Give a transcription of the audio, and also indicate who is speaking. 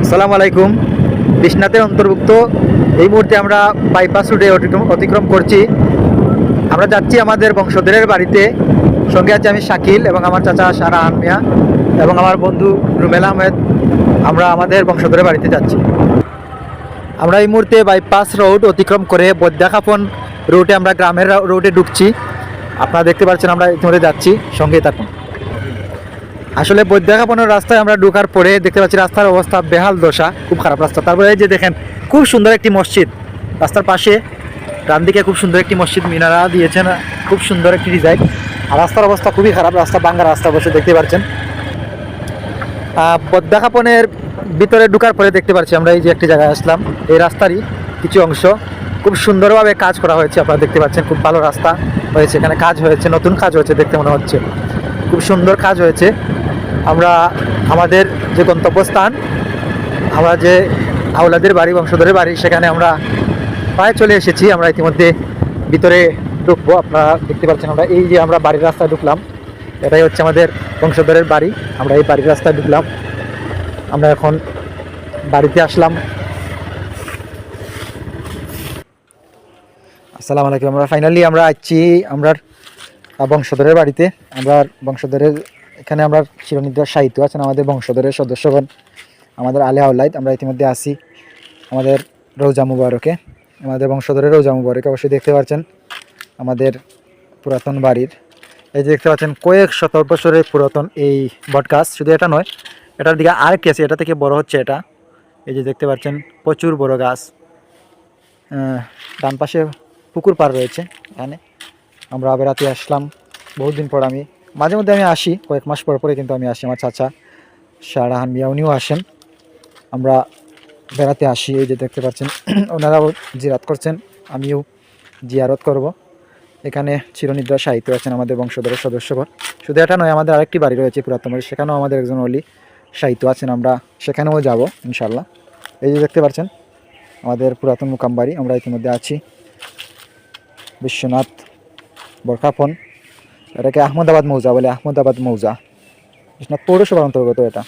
Speaker 1: আসসালামু আলাইকুম। বিশ্বনাথের অন্তর্ভুক্ত এই মুহূর্তে আমরা বাইপাস রোডে অতিক্রম করছি। আমরা যাচ্ছি আমাদের বংশধরের বাড়িতে। সঙ্গে আছে আমি শাকিল এবং আমার চাচা শাহরাহান মিয়া এবং আমার বন্ধু রুমেল আহমেদ। আমরা আমাদের বংশধরের বাড়িতে যাচ্ছি। আমরা এই মুহূর্তে বাইপাস রোড অতিক্রম করে বৈদ্যাখাপন রোডে আমরা গ্রামের রোডে ঢুকছি। আপনারা দেখতে পাচ্ছেন আমরা ইতিমধ্যে যাচ্ছি, সঙ্গেই থাকুন। আসলে বৈদ্যাখাপনের রাস্তায় আমরা ঢোকার পরে দেখতে পাচ্ছি রাস্তার অবস্থা বেহাল দশা, খুব খারাপ রাস্তা। তারপরে এই যে দেখেন খুব সুন্দর একটি মসজিদ রাস্তার পাশে, ডান দিকে খুব সুন্দর একটি মসজিদ মিনারা দিয়েছেন, খুব সুন্দর একটি ডিজাইন। আর রাস্তার অবস্থা খুবই খারাপ, রাস্তা ভাঙা রাস্তা বসে দেখতে পাচ্ছেন। বৈদ্যাখাপনের ভিতরে ঢোকার পরে দেখতে পাচ্ছি আমরা এই যে একটি জায়গায় আসলাম, এই রাস্তারই কিছু অংশ খুব সুন্দরভাবে কাজ করা হয়েছে। আপনারা দেখতে পাচ্ছেন খুব ভালো রাস্তা হয়েছে, এখানে কাজ হয়েছে, নতুন কাজ হয়েছে দেখতে মনে হচ্ছে, খুব সুন্দর কাজ হয়েছে। আমরা আমাদের যে গন্তব্যস্থান, আমরা যে আওলাদের বাড়ি বংশধরের বাড়ি, সেখানে আমরা প্রায় চলে এসেছি। আমরা ইতিমধ্যে ভিতরে ঢুকবো। আপনারা দেখতে পাচ্ছেন আমরা এই যে আমরা বাড়ির রাস্তায় ঢুকলাম, এটাই হচ্ছে আমাদের বংশধরের বাড়ি। আমরা এই বাড়ির রাস্তায় ঢুকলাম, আমরা এখন বাড়িতে আসলাম। আসসালামু আলাইকুম। আমরা ফাইনালি আমরা আসছি আমরা বংশধরের বাড়িতে। আমরা বংশধরের এখানে আমরা চিরনিদ্রা সাহিত্য আছেন আমাদের বংশধরের সদস্যগণ, আমাদের আলে আওলাদ। আমরা ইতিমধ্যে আসি আমাদের রোজা মুবারকে, আমাদের বংশধরের রোজা মুবারকে। অবশ্যই দেখতে পাচ্ছেন আমাদের পুরাতন বাড়ির, এই যে দেখতে পাচ্ছেন কয়েক শত বছরের পুরাতন এই বটগাছ। শুধু এটা নয়, এটার দিকে আরেকটি আছে, এটা থেকে বড় হচ্ছে এটা। এই যে দেখতে পাচ্ছেন প্রচুর বড় গাছ। ডান পাশে পুকুর পাড় রয়েছে। এখানে আমরা বেড়াতে আসলাম বহুদিন পর। আমি মাঝে মধ্যে আমি আসি, কয়েক মাস পর পরে কিন্তু আমি আসি। আমার চাচা শাহরাহান মিয়া উনিও আসেন, আমরা বেড়াতে আসি। এই যে দেখতে পাচ্ছেন ওনারাও জিয়ারত করছেন, আমিও জিয়ারত করব। এখানে চিরনিদ্রা সাহিত্য আছেন আমাদের বংশধরের সদস্যগণ। শুধু এটা নয়, আমাদের আরেকটি বাড়ি রয়েছে পুরাতন বাড়ি, সেখানেও আমাদের একজন অলি সাহিত্য আছেন, আমরা সেখানেও যাব ইনশাল্লাহ। এই যে দেখতে পাচ্ছেন আমাদের পুরাতন মুকাম বাড়ি। আমরা ইতিমধ্যে আছি বিশ্বনাথ বরখাপন, এটাকে আহমদাবাদ মৌজা বলে, আহমদাবাদ মৌজা, বিশ্বনাথ পৌরসভার অন্তর্গত এটা।